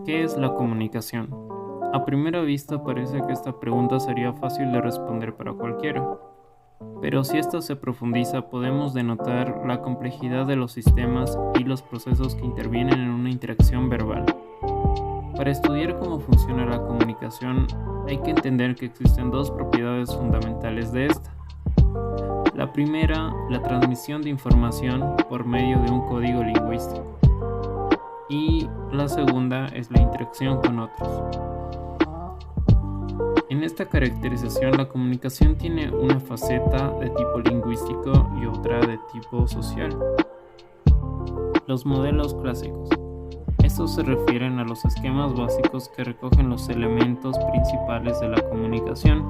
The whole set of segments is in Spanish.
¿Qué es la comunicación? A primera vista parece que esta pregunta sería fácil de responder para cualquiera, pero si esto se profundiza podemos denotar la complejidad de los sistemas y los procesos que intervienen en una interacción verbal. Para estudiar cómo funciona la comunicación hay que entender que existen dos propiedades fundamentales de esta. La primera, la transmisión de información por medio de un código lingüístico. Y la segunda es la interacción con otros. En esta caracterización, la comunicación tiene una faceta de tipo lingüístico y otra de tipo social. Los modelos clásicos. Estos se refieren a los esquemas básicos que recogen los elementos principales de la comunicación,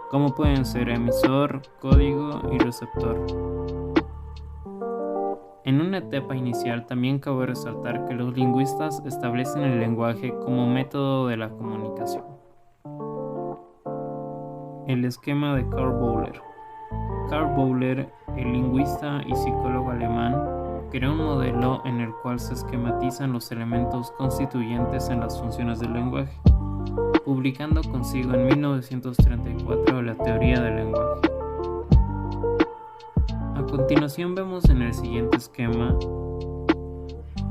como pueden ser emisor, código y receptor. En una etapa inicial también cabe resaltar que los lingüistas establecen el lenguaje como método de la comunicación. El esquema de Karl Bowler. Karl Bowler, el lingüista y psicólogo alemán, creó un modelo en el cual se esquematizan los elementos constituyentes en las funciones del lenguaje, publicando consigo en 1934 la teoría del lenguaje. A continuación vemos en el siguiente esquema,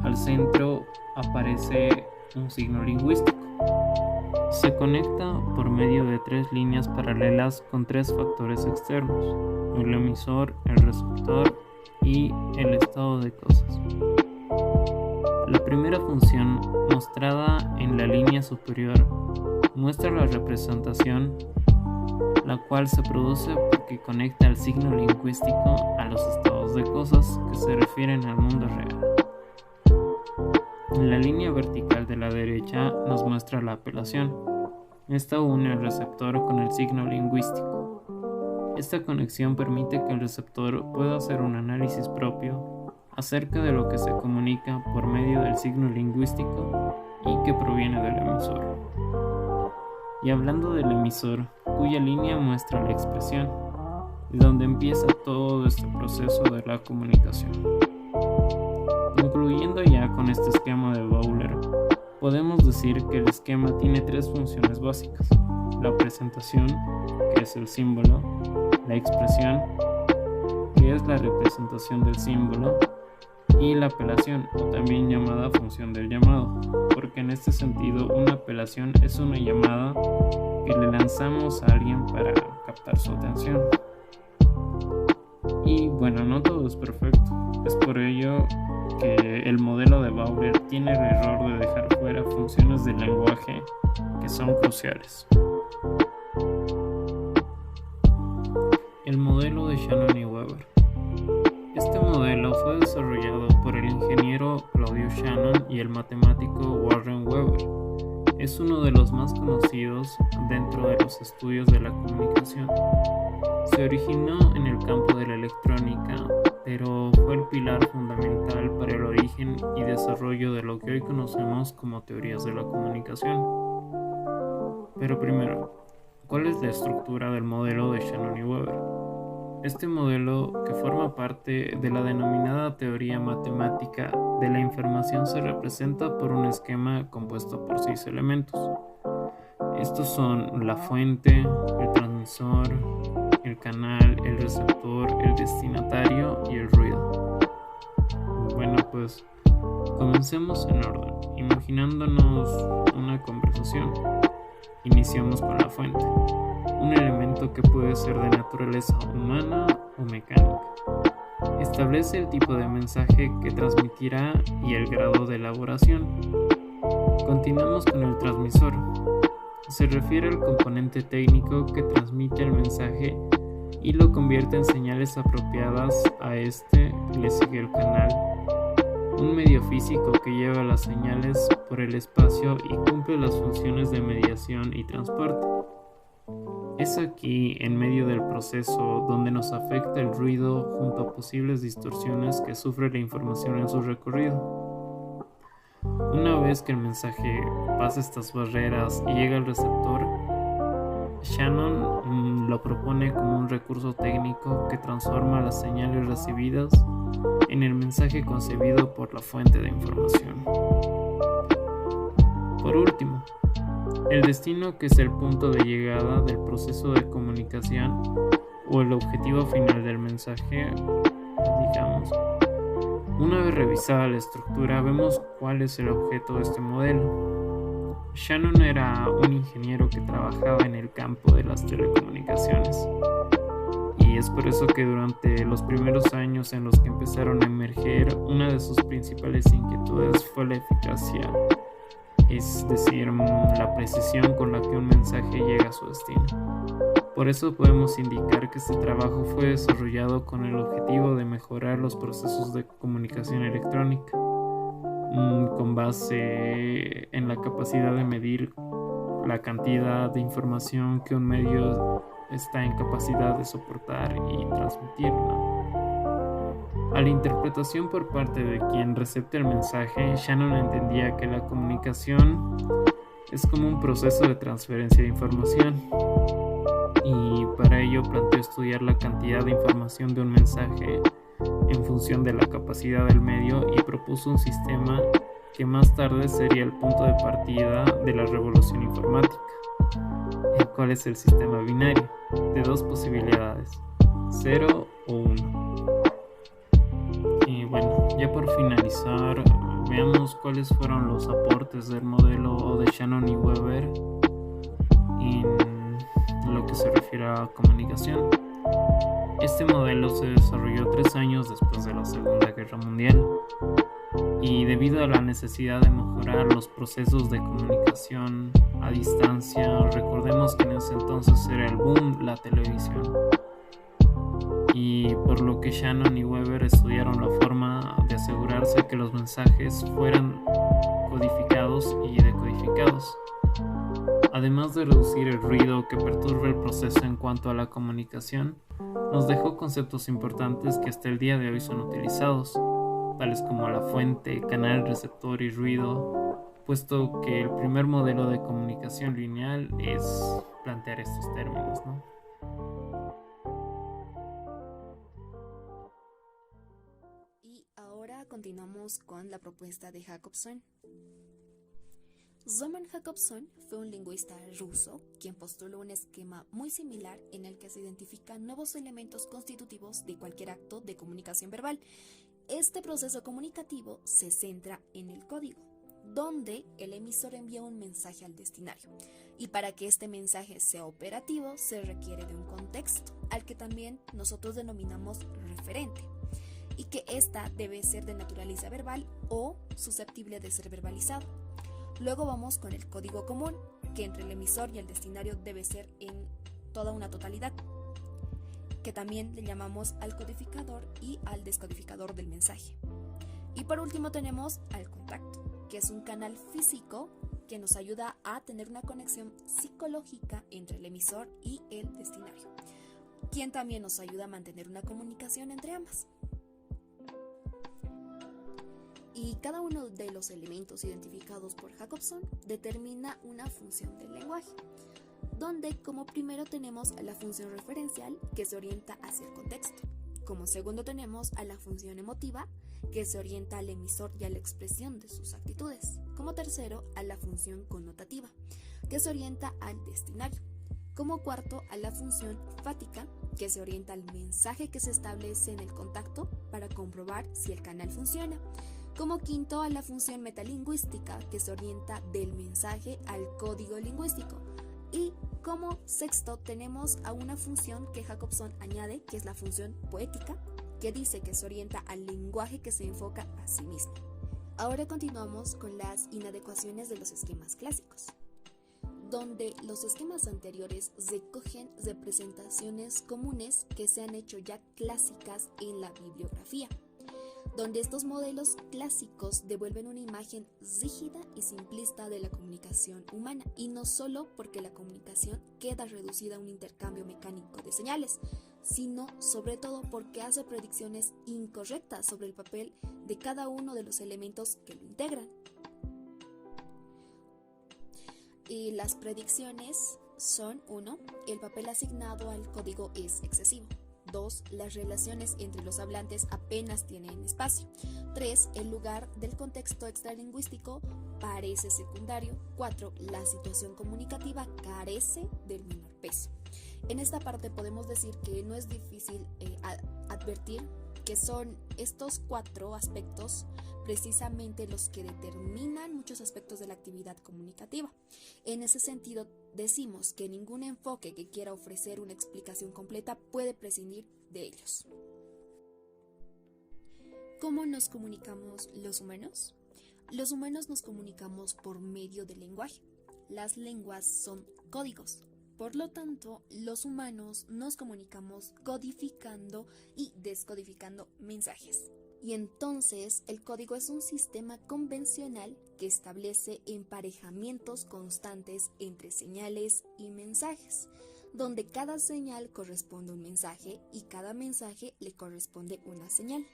al centro aparece un signo lingüístico. Se conecta por medio de tres líneas paralelas con tres factores externos, el emisor, el receptor y el estado de cosas. La primera función, mostrada en la línea superior, muestra la representación, la cual se produce porque conecta el signo lingüístico a los estados de cosas que se refieren al mundo real. En la línea vertical de la derecha nos muestra la apelación. Esta une el receptor con el signo lingüístico. Esta conexión permite que el receptor pueda hacer un análisis propio acerca de lo que se comunica por medio del signo lingüístico y que proviene del emisor. Y hablando del emisor, cuya línea muestra la expresión, y donde empieza todo este proceso de la comunicación. Concluyendo ya con este esquema de Bowler, podemos decir que el esquema tiene tres funciones básicas: la presentación, que es el símbolo; la expresión, que es la representación del símbolo; y la apelación, o también llamada función del llamado, porque en este sentido una apelación es una llamada que le lanzamos a alguien para captar su atención. Y bueno, no todo es perfecto, es por ello que el modelo de Bowler tiene el error de dejar fuera funciones del lenguaje que son cruciales. El modelo de Shannon y Weber. Este modelo fue desarrollado por el ingeniero Claudio Shannon y el matemático Warren Weber. Es uno de los más conocidos dentro de los estudios de la comunicación. Se originó en el campo de la electrónica, pero fue el pilar fundamental para el origen y desarrollo de lo que hoy conocemos como teorías de la comunicación. Pero primero, ¿cuál es la estructura del modelo de Shannon y Weber? Este modelo, que forma parte de la denominada teoría matemática de la información, se representa por un esquema compuesto por 6 elementos. Estos son la fuente, el transmisor, el canal, el receptor, el destinatario y el ruido. Bueno, pues comencemos en orden, imaginándonos una conversación. Iniciamos con la fuente, un elemento que puede ser de naturaleza humana o mecánica. Establece el tipo de mensaje que transmitirá y el grado de elaboración. Continuamos con el transmisor. Se refiere al componente técnico que transmite el mensaje y lo convierte en señales apropiadas. A este le sigue el canal, un medio físico que lleva las señales por el espacio y cumple las funciones de mediación y transporte. Es aquí, en medio del proceso, donde nos afecta el ruido junto a posibles distorsiones que sufre la información en su recorrido. Una vez que el mensaje pasa estas barreras y llega al receptor, Shannon lo propone como un recurso técnico que transforma las señales recibidas en el mensaje concebido por la fuente de información. Por último, el destino, que es el punto de llegada del proceso de comunicación o el objetivo final del mensaje, digamos. Una vez revisada la estructura, vemos cuál es el objeto de este modelo. Shannon era un ingeniero que trabajaba en el campo de las telecomunicaciones. Y es por eso que durante los primeros años en los que empezaron a emerger, una de sus principales inquietudes fue la eficacia, es decir, la precisión con la que un mensaje llega a su destino. Por eso podemos indicar que este trabajo fue desarrollado con el objetivo de mejorar los procesos de comunicación electrónica, con base en la capacidad de medir la cantidad de información que un medio está en capacidad de soportar y transmitir, ¿no? A la interpretación por parte de quien recepta el mensaje, Shannon entendía que la comunicación es como un proceso de transferencia de información, y para ello planteó estudiar la cantidad de información de un mensaje en función de la capacidad del medio y propuso un sistema que más tarde sería el punto de partida de la revolución informática, el cual es el sistema binario, de dos posibilidades, 0 o 1. Y bueno, ya por finalizar, veamos cuáles fueron los aportes del modelo de Shannon y Weber en lo que se refiere a comunicación. Este modelo se desarrolló 3 años después de la Segunda Guerra Mundial, y debido a la necesidad de mejorar los procesos de comunicación a distancia, recordemos que en ese entonces era el boom la televisión, y por lo que Shannon y Weber estudiaron la forma de asegurarse que los mensajes fueran codificados y decodificados, además de reducir el ruido que perturba el proceso en cuanto a la comunicación. Nos dejó conceptos importantes que hasta el día de hoy son utilizados, tales como la fuente, canal, receptor y ruido, puesto que el primer modelo de comunicación lineal es plantear estos términos, ¿no? Y ahora continuamos con la propuesta de Jacobson. Roman Jakobson fue un lingüista ruso quien postuló un esquema muy similar en el que se identifican nuevos elementos constitutivos de cualquier acto de comunicación verbal. Este proceso comunicativo se centra en el código, donde el emisor envía un mensaje al destinatario, y para que este mensaje sea operativo se requiere de un contexto, al que también nosotros denominamos referente, y que ésta debe ser de naturaleza verbal o susceptible de ser verbalizado. Luego vamos con el código común, que entre el emisor y el destinatario debe ser en toda una totalidad, que también le llamamos al codificador y al descodificador del mensaje. Y por último tenemos al contacto, que es un canal físico que nos ayuda a tener una conexión psicológica entre el emisor y el destinatario, quien también nos ayuda a mantener una comunicación entre ambas. Y cada uno de los elementos identificados por Jacobson determina una función del lenguaje, donde como primero tenemos a la función referencial, que se orienta hacia el contexto. Como segundo tenemos a la función emotiva, que se orienta al emisor y a la expresión de sus actitudes. Como tercero, a la función connotativa, que se orienta al destinatario. Como cuarto, a la función fática, que se orienta al mensaje que se establece en el contacto para comprobar si el canal funciona. Como quinto, a la función metalingüística, que se orienta del mensaje al código lingüístico. Y como sexto tenemos a una función que Jacobson añade, que es la función poética, que dice que se orienta al lenguaje que se enfoca a sí mismo. Ahora continuamos con las inadecuaciones de los esquemas clásicos, donde los esquemas anteriores recogen representaciones comunes que se han hecho ya clásicas en la bibliografía, donde estos modelos clásicos devuelven una imagen rígida y simplista de la comunicación humana, y no solo porque la comunicación queda reducida a un intercambio mecánico de señales, sino sobre todo porque hace predicciones incorrectas sobre el papel de cada uno de los elementos que lo integran. Y las predicciones son: 1. El papel asignado al código es excesivo. 2. Las relaciones entre los hablantes apenas tienen espacio. 3. El lugar del contexto extralingüístico parece secundario. 4. La situación comunicativa carece del menor peso. En esta parte podemos decir que no es difícil advertir que son estos 4 aspectos precisamente los que determinan muchos aspectos de la actividad comunicativa. En ese sentido, decimos que ningún enfoque que quiera ofrecer una explicación completa puede prescindir de ellos. ¿Cómo nos comunicamos los humanos? Los humanos nos comunicamos por medio del lenguaje. Las lenguas son códigos. Por lo tanto, los humanos nos comunicamos codificando y descodificando mensajes. Y entonces, el código es un sistema convencional que establece emparejamientos constantes entre señales y mensajes, donde cada señal corresponde a un mensaje y cada mensaje le corresponde una señal.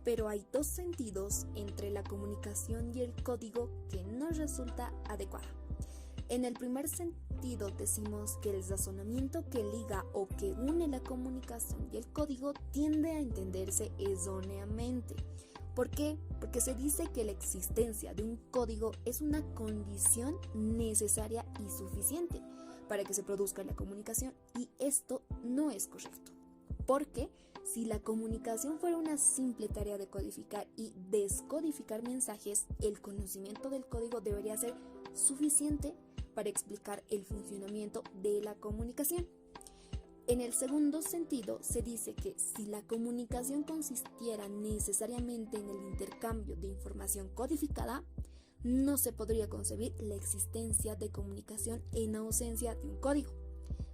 Pero hay 2 sentidos entre la comunicación y el código que no resulta adecuada. En el primer sentido decimos que el razonamiento que liga o que une la comunicación y el código tiende a entenderse erróneamente. ¿Por qué? Porque se dice que la existencia de un código es una condición necesaria y suficiente para que se produzca la comunicación, y esto no es correcto. Porque si la comunicación fuera una simple tarea de codificar y descodificar mensajes, el conocimiento del código debería ser suficiente para explicar el funcionamiento de la comunicación. En el segundo sentido, se dice que si la comunicación consistiera necesariamente en el intercambio de información codificada, no se podría concebir la existencia de comunicación en ausencia de un código.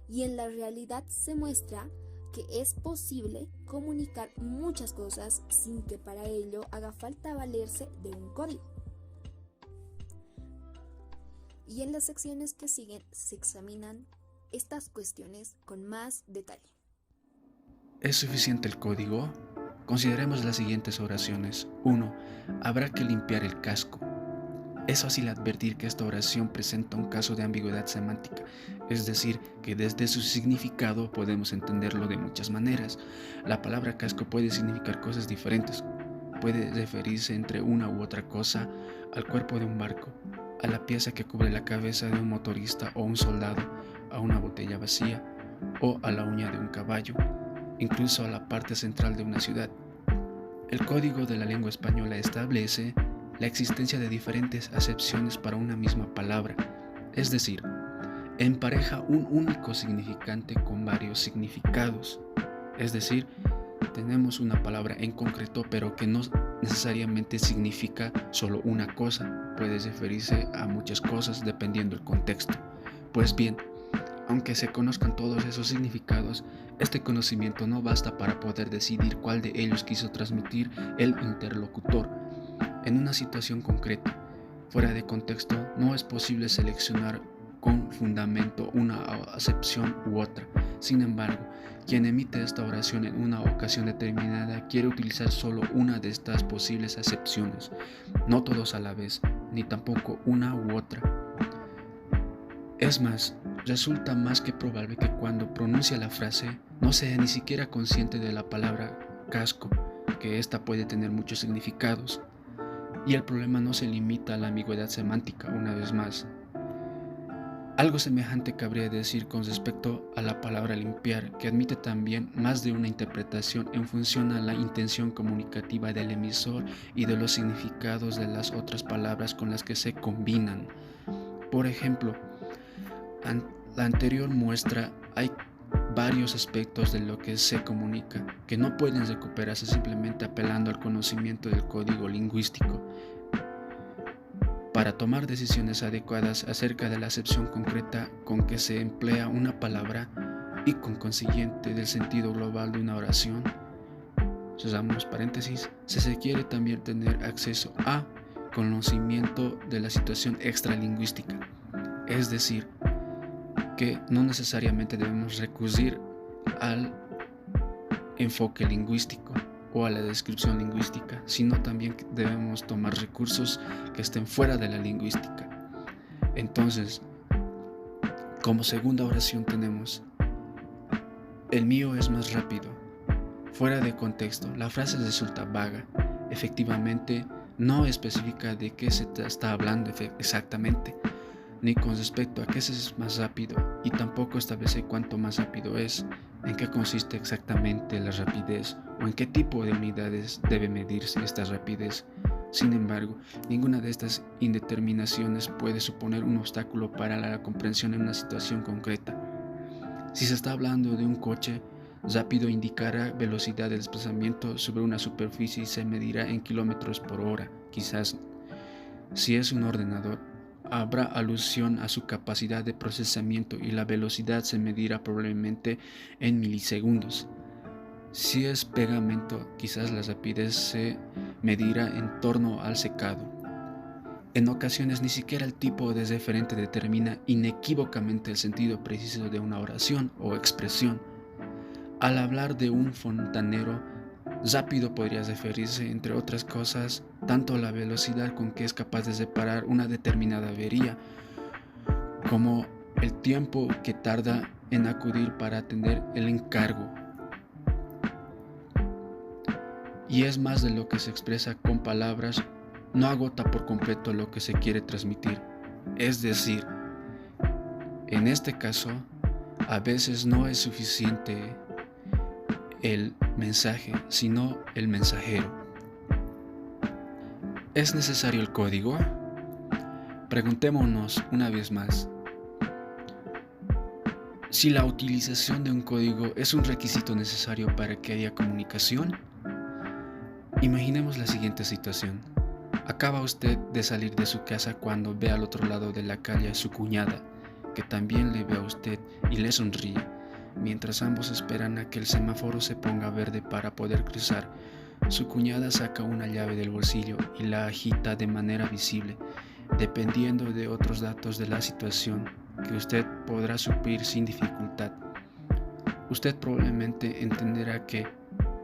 Y en la realidad se muestra que es posible comunicar muchas cosas sin que para ello haga falta valerse de un código. Y en las secciones que siguen se examinan estas cuestiones con más detalle. ¿Es suficiente el código? Consideremos las siguientes oraciones. 1. Habrá que limpiar el casco. Es fácil advertir que esta oración presenta un caso de ambigüedad semántica, es decir, que desde su significado podemos entenderlo de muchas maneras. La palabra casco puede significar cosas diferentes. Puede referirse entre una u otra cosa al cuerpo de un barco, a la pieza que cubre la cabeza de un motorista o un soldado, a una botella vacía o a la uña de un caballo, incluso a la parte central de una ciudad. El Código de la Lengua Española establece la existencia de diferentes acepciones para una misma palabra, es decir, empareja un único significante con varios significados. Es decir, tenemos una palabra en concreto, pero que no necesariamente significa solo una cosa, puede referirse a muchas cosas dependiendo del contexto. Pues bien, aunque se conozcan todos esos significados, este conocimiento no basta para poder decidir cuál de ellos quiso transmitir el interlocutor. En una situación concreta, fuera de contexto, no es posible seleccionar con fundamento una acepción u otra. Sin embargo, quien emite esta oración en una ocasión determinada quiere utilizar solo una de estas posibles acepciones, no todos a la vez, ni tampoco una u otra. Es más, resulta más que probable que cuando pronuncia la frase no sea ni siquiera consciente de la palabra casco, que ésta puede tener muchos significados. Y el problema no se limita a la ambigüedad semántica, una vez más. Algo semejante cabría decir con respecto a la palabra limpiar, que admite también más de una interpretación en función a la intención comunicativa del emisor y de los significados de las otras palabras con las que se combinan. Por ejemplo, la anterior muestra hay varios aspectos de lo que se comunica que no pueden recuperarse simplemente apelando al conocimiento del código lingüístico. Para tomar decisiones adecuadas acerca de la acepción concreta con que se emplea una palabra y con consiguiente del sentido global de una oración, cerramos paréntesis, se requiere también tener acceso a conocimiento de la situación extralingüística, es decir, que no necesariamente debemos recurrir al enfoque lingüístico o a la descripción lingüística, sino también que debemos tomar recursos que estén fuera de la lingüística. Entonces, como segunda oración tenemos: el mío es más rápido. Fuera de contexto, la frase resulta vaga. Efectivamente, no especifica de qué se está hablando exactamente, ni con respecto a qué es más rápido, y tampoco establece cuánto más rápido es, en qué consiste exactamente la rapidez o en qué tipo de unidades debe medirse esta rapidez. Sin embargo, ninguna de estas indeterminaciones puede suponer un obstáculo para la comprensión en una situación concreta. Si se está hablando de un coche, rápido indicará velocidad de desplazamiento sobre una superficie y se medirá en kilómetros por hora, quizás. Si es un ordenador, habrá alusión a su capacidad de procesamiento y la velocidad se medirá probablemente en milisegundos. Si es pegamento, quizás la rapidez se medirá en torno al secado. En ocasiones ni siquiera el tipo de referente determina inequívocamente el sentido preciso de una oración o expresión. Al hablar de un fontanero, rápido podría referirse, entre otras cosas, tanto a la velocidad con que es capaz de reparar una determinada avería, como el tiempo que tarda en acudir para atender el encargo. Y es más de lo que se expresa con palabras, no agota por completo lo que se quiere transmitir. Es decir, en este caso, a veces no es suficiente el mensaje, sino el mensajero. ¿Es necesario el código? Preguntémonos una vez más, si la utilización de un código es un requisito necesario para que haya comunicación. Imaginemos la siguiente situación. Acaba usted de salir de su casa cuando ve al otro lado de la calle a su cuñada, que también le ve a usted y le sonríe, mientras ambos esperan a que el semáforo se ponga verde para poder cruzar. Su cuñada saca una llave del bolsillo y la agita de manera visible, dependiendo de otros datos de la situación que usted podrá suplir sin dificultad. Usted probablemente entenderá que,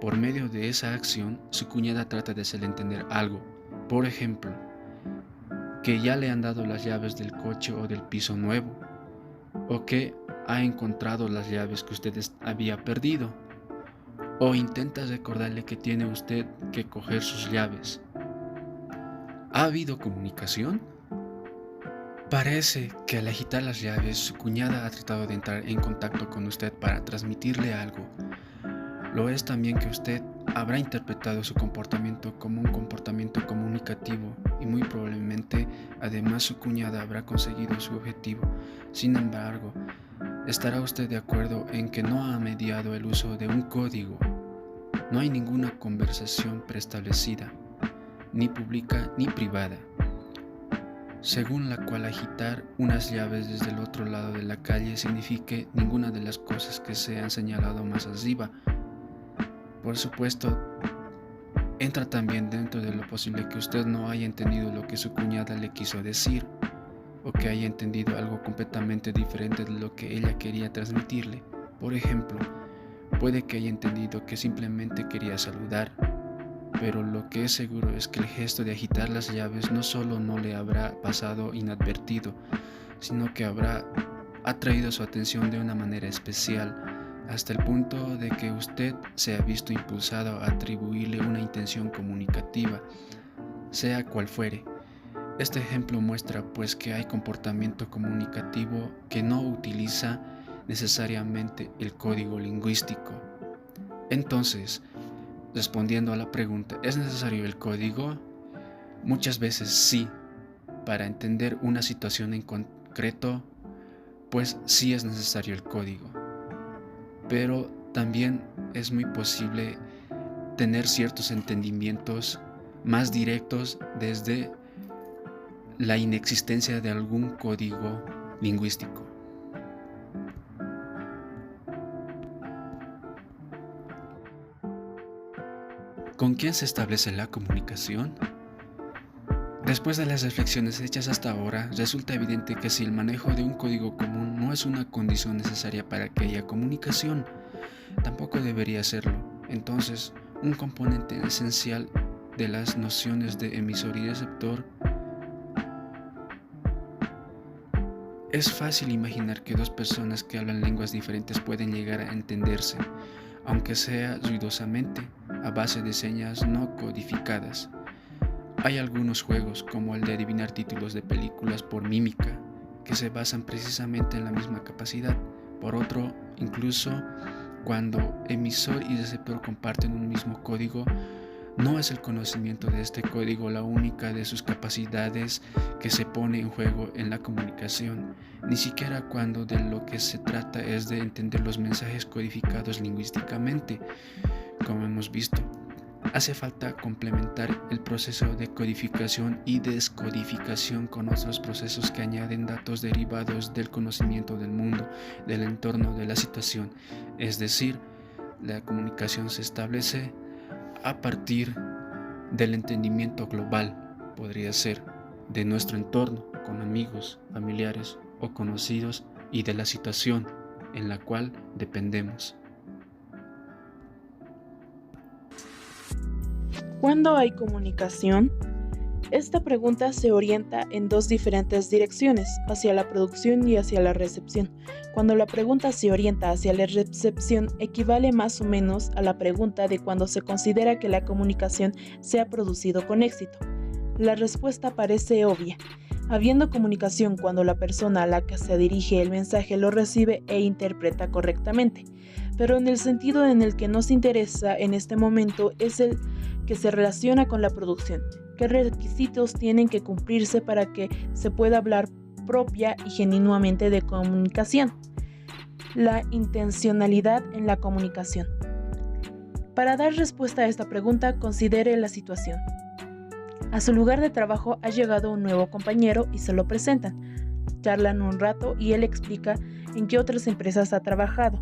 por medio de esa acción, su cuñada trata de hacerle entender algo. Por ejemplo, que ya le han dado las llaves del coche o del piso nuevo, o que ha encontrado las llaves que usted había perdido, o intenta recordarle que tiene usted que coger sus llaves. ¿Ha habido comunicación? Parece que al agitar las llaves, su cuñada ha tratado de entrar en contacto con usted para transmitirle algo. Lo es también que usted habrá interpretado su comportamiento como un comportamiento comunicativo y muy probablemente además su cuñada habrá conseguido su objetivo. Sin embargo, estará usted de acuerdo en que no ha mediado el uso de un código. No hay ninguna conversación preestablecida, ni pública ni privada, según la cual agitar unas llaves desde el otro lado de la calle signifique ninguna de las cosas que se han señalado más arriba. Por supuesto, entra también dentro de lo posible que usted no haya entendido lo que su cuñada le quiso decir, o que haya entendido algo completamente diferente de lo que ella quería transmitirle. Por ejemplo, puede que haya entendido que simplemente quería saludar, pero lo que es seguro es que el gesto de agitar las llaves no solo no le habrá pasado inadvertido, sino que habrá atraído su atención de una manera especial, hasta el punto de que usted se ha visto impulsado a atribuirle una intención comunicativa, sea cual fuere. Este ejemplo muestra pues que hay comportamiento comunicativo que no utiliza necesariamente el código lingüístico. Entonces, respondiendo a la pregunta, ¿es necesario el código? Muchas veces sí, para entender una situación en concreto, pues sí es necesario el código. Pero también es muy posible tener ciertos entendimientos más directos desde la inexistencia de algún código lingüístico. ¿Con quién se establece la comunicación? Después de las reflexiones hechas hasta ahora, resulta evidente que si el manejo de un código común no es una condición necesaria para que haya comunicación, tampoco debería serlo. Entonces, un componente esencial de las nociones de emisor y receptor. Es fácil imaginar que dos personas que hablan lenguas diferentes pueden llegar a entenderse, aunque sea ruidosamente, a base de señas no codificadas. Hay algunos juegos, como el de adivinar títulos de películas por mímica, que se basan precisamente en la misma capacidad. Por otro, incluso cuando emisor y receptor comparten un mismo código, no es el conocimiento de este código la única de sus capacidades que se pone en juego en la comunicación, ni siquiera cuando de lo que se trata es de entender los mensajes codificados lingüísticamente, como hemos visto. Hace falta complementar el proceso de codificación y descodificación con otros procesos que añaden datos derivados del conocimiento del mundo, del entorno, de la situación. Es decir, la comunicación se establece a partir del entendimiento global, podría ser, de nuestro entorno, con amigos, familiares o conocidos, y de la situación en la cual dependemos. ¿Cuándo hay comunicación? Esta pregunta se orienta en dos diferentes direcciones, hacia la producción y hacia la recepción. Cuando la pregunta se orienta hacia la recepción, equivale más o menos a la pregunta de cuando se considera que la comunicación se ha producido con éxito. La respuesta parece obvia. Habiendo comunicación cuando la persona a la que se dirige el mensaje lo recibe e interpreta correctamente, pero en el sentido en el que nos interesa en este momento es el que se relaciona con la producción. ¿Qué requisitos tienen que cumplirse para que se pueda hablar propia y genuinamente de comunicación? La intencionalidad en la comunicación. Para dar respuesta a esta pregunta, considere la situación. A su lugar de trabajo ha llegado un nuevo compañero y se lo presentan. Charlan un rato y él explica en qué otras empresas ha trabajado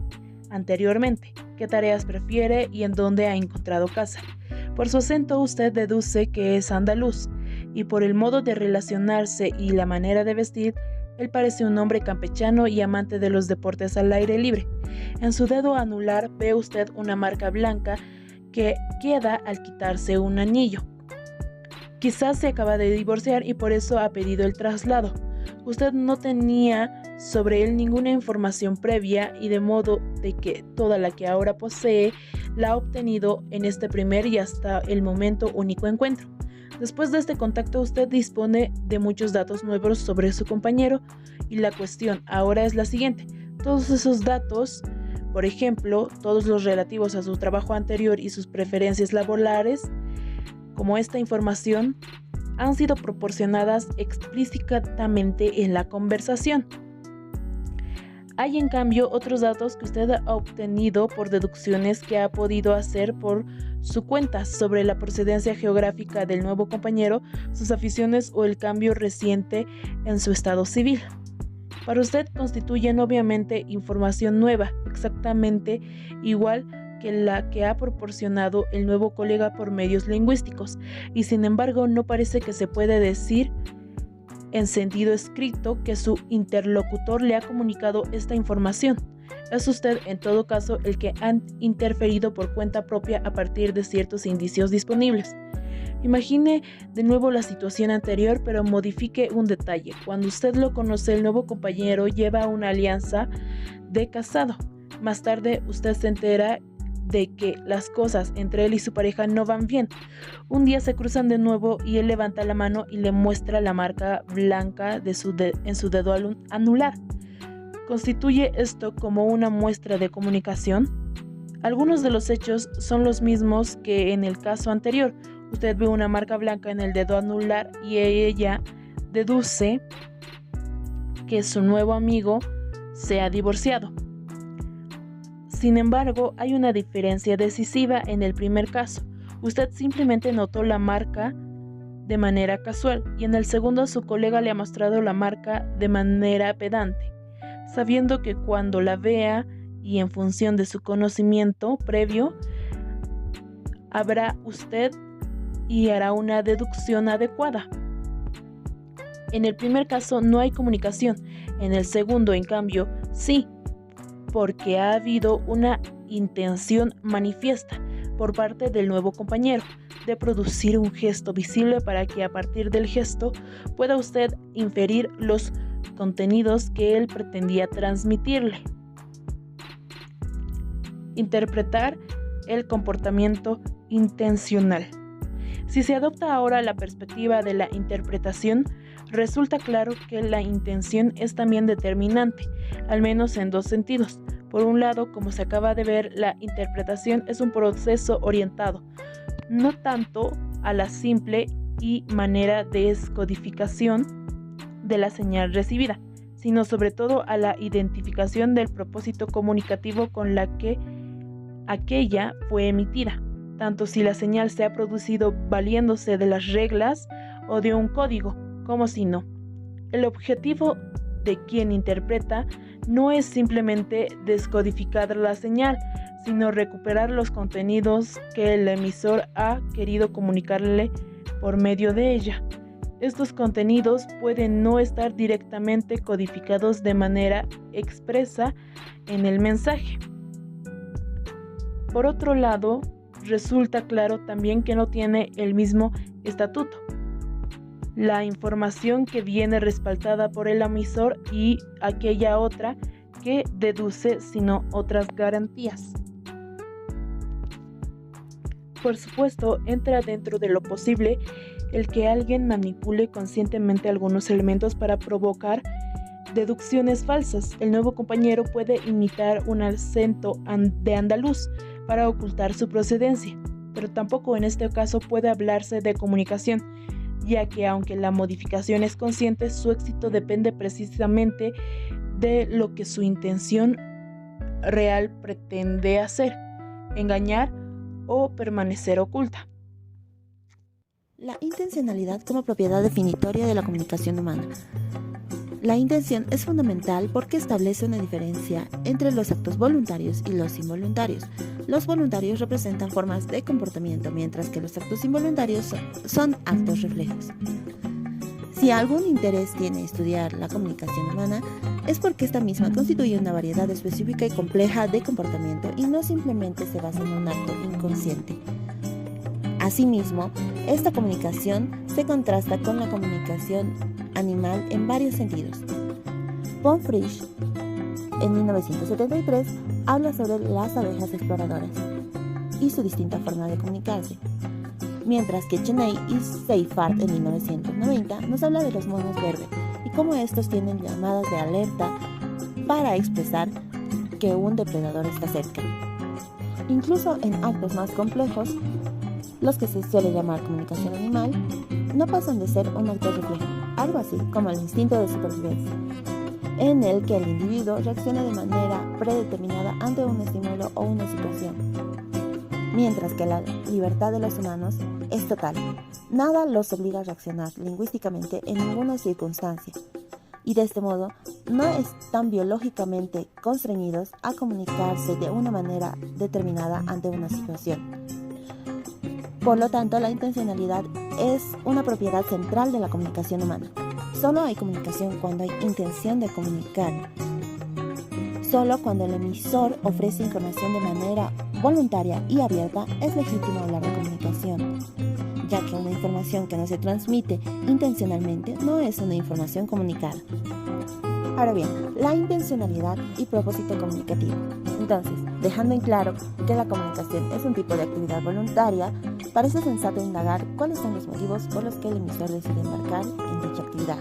anteriormente, qué tareas prefiere y en dónde ha encontrado casa. Por su acento usted deduce que es andaluz y por el modo de relacionarse y la manera de vestir, él parece un hombre campechano y amante de los deportes al aire libre. En su dedo anular ve usted una marca blanca que queda al quitarse un anillo. Quizás se acaba de divorciar y por eso ha pedido el traslado. Usted no tenía sobre él ninguna información previa y de modo de que toda la que ahora posee la ha obtenido en este primer y hasta el momento único encuentro. Después de este contacto usted dispone de muchos datos nuevos sobre su compañero y la cuestión ahora es la siguiente. Todos esos datos, por ejemplo, todos los relativos a su trabajo anterior y sus preferencias laborales, como esta información, han sido proporcionadas explícitamente en la conversación. Hay en cambio otros datos que usted ha obtenido por deducciones que ha podido hacer por su cuenta sobre la procedencia geográfica del nuevo compañero, sus aficiones o el cambio reciente en su estado civil. Para usted constituyen obviamente información nueva, exactamente igual que la que ha proporcionado el nuevo colega por medios lingüísticos, y sin embargo no parece que se puede decir en sentido escrito que su interlocutor le ha comunicado esta información. Es usted en todo caso el que ha interferido por cuenta propia a partir de ciertos indicios disponibles. Imagine de nuevo la situación anterior, pero modifique un detalle. Cuando usted lo conoce, el nuevo compañero lleva una alianza de casado. Más tarde usted se entera de que las cosas entre él y su pareja no van bien. Un día se cruzan de nuevo y él levanta la mano y le muestra la marca blanca en su dedo anular. ¿Constituye esto como una muestra de comunicación? Algunos de los hechos son los mismos que en el caso anterior. Usted ve una marca blanca en el dedo anular y ella deduce que su nuevo amigo se ha divorciado. Sin embargo, hay una diferencia decisiva en el primer caso. Usted simplemente notó la marca de manera casual y en el segundo su colega le ha mostrado la marca de manera pedante, sabiendo que cuando la vea y en función de su conocimiento previo, habrá usted y hará una deducción adecuada. En el primer caso no hay comunicación, en el segundo, en cambio, sí, porque ha habido una intención manifiesta por parte del nuevo compañero de producir un gesto visible para que a partir del gesto pueda usted inferir los contenidos que él pretendía transmitirle. Interpretar el comportamiento intencional. Si se adopta ahora la perspectiva de la interpretación, resulta claro que la intención es también determinante, al menos en dos sentidos. Por un lado, como se acaba de ver, la interpretación es un proceso orientado, no tanto a la simple y manera descodificación de la señal recibida, sino sobre todo a la identificación del propósito comunicativo con la que aquella fue emitida, tanto si la señal se ha producido valiéndose de las reglas o de un código, como si no. El objetivo de quien interpreta no es simplemente descodificar la señal, sino recuperar los contenidos que el emisor ha querido comunicarle por medio de ella. Estos contenidos pueden no estar directamente codificados de manera expresa en el mensaje. Por otro lado, resulta claro también que no tiene el mismo estatuto la información que viene respaldada por el emisor y aquella otra que deduce, sino otras garantías. Por supuesto, entra dentro de lo posible el que alguien manipule conscientemente algunos elementos para provocar deducciones falsas. El nuevo compañero puede imitar un acento de andaluz para ocultar su procedencia, pero tampoco en este caso puede hablarse de comunicación, ya que aunque la modificación es consciente, su éxito depende precisamente de lo que su intención real pretende hacer, engañar o permanecer oculta. La intencionalidad como propiedad definitoria de la comunicación humana. La intención es fundamental porque establece una diferencia entre los actos voluntarios y los involuntarios. Los voluntarios representan formas de comportamiento, mientras que los actos involuntarios son actos reflejos. Si algún interés tiene estudiar la comunicación humana, es porque esta misma constituye una variedad específica y compleja de comportamiento y no simplemente se basa en un acto inconsciente. Asimismo, esta comunicación se contrasta con la comunicación animal en varios sentidos. Von Frisch, en 1973, habla sobre las abejas exploradoras y su distinta forma de comunicarse, mientras que Cheney y Seyfarth en 1990 nos habla de los monos verdes y cómo estos tienen llamadas de alerta para expresar que un depredador está cerca. Incluso en actos más complejos, los que se suele llamar comunicación animal, no pasan de ser un acto reflejo, algo así como el instinto de supervivencia, en el que el individuo reacciona de manera predeterminada ante un estímulo o una situación, mientras que la libertad de los humanos es total. Nada los obliga a reaccionar lingüísticamente en ninguna circunstancia, y de este modo no están biológicamente constreñidos a comunicarse de una manera determinada ante una situación. Por lo tanto, la intencionalidad es una propiedad central de la comunicación humana. Solo hay comunicación cuando hay intención de comunicar. Solo cuando el emisor ofrece información de manera voluntaria y abierta es legítimo hablar de comunicación, ya que una información que no se transmite intencionalmente no es una información comunicada. Ahora bien, la intencionalidad y propósito comunicativo. Entonces, dejando en claro que la comunicación es un tipo de actividad voluntaria, parece sensato indagar cuáles son los motivos por los que el emisor decide embarcar en dicha actividad,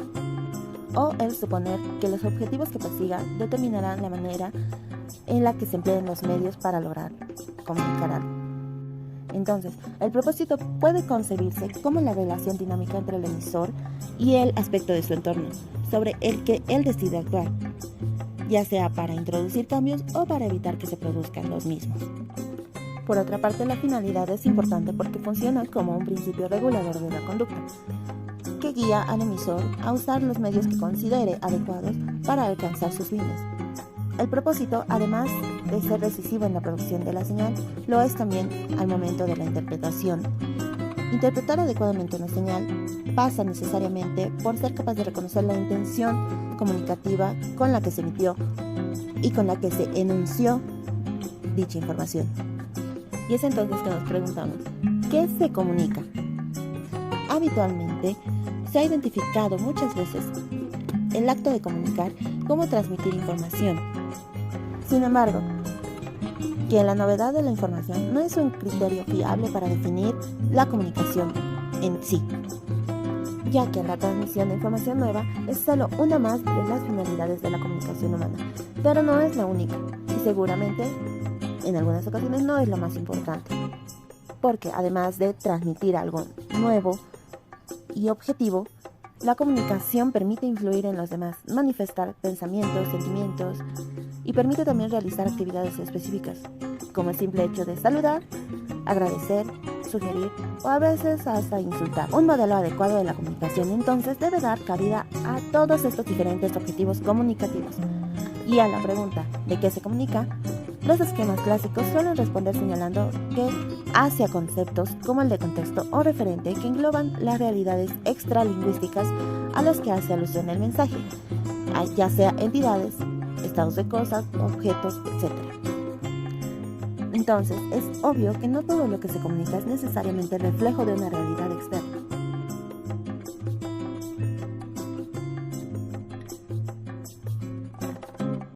o el suponer que los objetivos que persiga determinarán la manera en la que se empleen los medios para lograr comunicar algo. Entonces, el propósito puede concebirse como la relación dinámica entre el emisor y el aspecto de su entorno, sobre el que él decide actuar, ya sea para introducir cambios o para evitar que se produzcan los mismos. Por otra parte, la finalidad es importante porque funciona como un principio regulador de la conducta, que guía al emisor a usar los medios que considere adecuados para alcanzar sus fines. El propósito, además de ser decisivo en la producción de la señal, lo es también al momento de la interpretación. Interpretar adecuadamente una señal pasa necesariamente por ser capaz de reconocer la intención comunicativa con la que se emitió y con la que se enunció dicha información. Y es entonces que nos preguntamos, ¿qué se comunica? Habitualmente se ha identificado muchas veces el acto de comunicar como transmitir información. Sin embargo, que la novedad de la información no es un criterio fiable para definir la comunicación, en sí, ya que la transmisión de información nueva es solo una más de las finalidades de la comunicación humana, pero no es la única y seguramente en algunas ocasiones no es la más importante, porque además de transmitir algo nuevo y objetivo, la comunicación permite influir en los demás, manifestar pensamientos, sentimientos y permite también realizar actividades específicas, como el simple hecho de saludar, agradecer, sugerir o a veces hasta insultar. Un modelo adecuado de la comunicación entonces debe dar cabida a todos estos diferentes objetivos comunicativos. Y a la pregunta ¿de qué se comunica?, los esquemas clásicos suelen responder señalando que hacia conceptos como el de contexto o referente que engloban las realidades extralingüísticas a las que hace alusión el mensaje, ya sea entidades, estados de cosas, objetos, etc. Entonces, es obvio que no todo lo que se comunica es necesariamente el reflejo de una realidad externa.